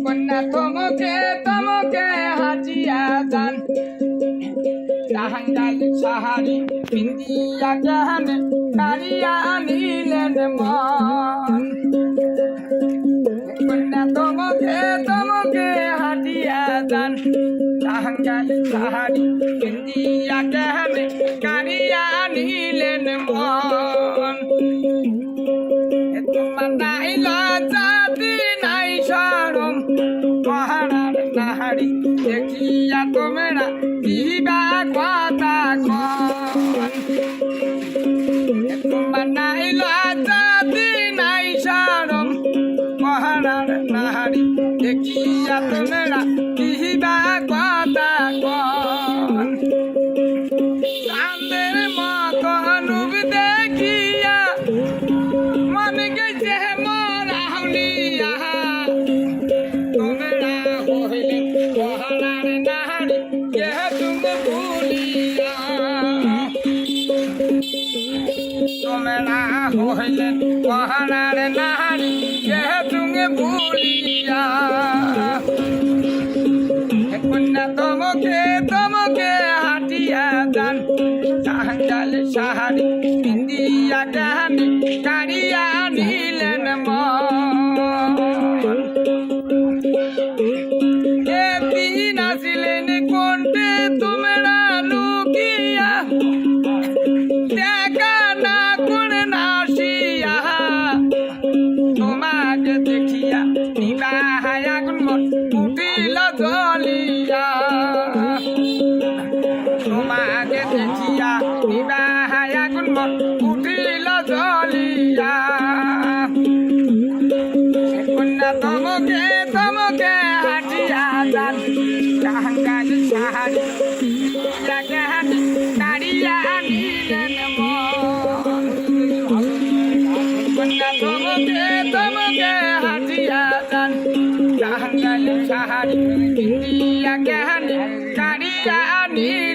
কন্যা তোমাকে তোমাকে হাজিয়া দান জাহাঙ্গাল সাহারি পিন্দিয়া জাহান কারিয়া নিলেন মন কন্যা তোমাকে তোমাকে হাজিয়া দান জাহাঙ্গাল সাহারি পিন্দিয়া জাহান কারিয়া নিলেন মন তোমার নাই লজ্জাতি নাই শরম মহারার নাহারি দেখিয়া তোমরা দিবা কথা কন তোমার নাই লজ্জাতি নাই শরম মহারার নাহারি দেখিয়া তোমরা দিবা কথা কন চাঁদের মতো নুব দেখিয়া মন গেছে মোরা হলিয়া তোমরা হইলে মহারার নাহারি কে তুমি ভুলিয়া তোমরা হইলে মহারার নাহারি কে তুমি ভুলিয়া কন্যা তোমাকে তোমাকে হাটিয়া দান জাহাঙ্গাল সাহারি পিন্দিয়া জাহানি কারিয়া নিলেন মন কে দিন আসিলেন কোনটে তোমরা লুকিয়া দেখা না কোন নাসিয়া তোমাকে দেখিয়া নিবাহায় আগুন মন উঠিল জ্বলিয়া তোমাকে দেখিয়া নিবাহায় আগুন মন উঠিল জ্বলিয়া কন্যা তোমাকে তোমাকে হাটিয়া যান জাহাঙ্গাল সাহারি জাহানি কারিয়া নিলেন মন কন্যা তোমাকে তোমাকে হাটিয়া যান জাহাঙ্গাল সাহারি কারিয়া নিলেন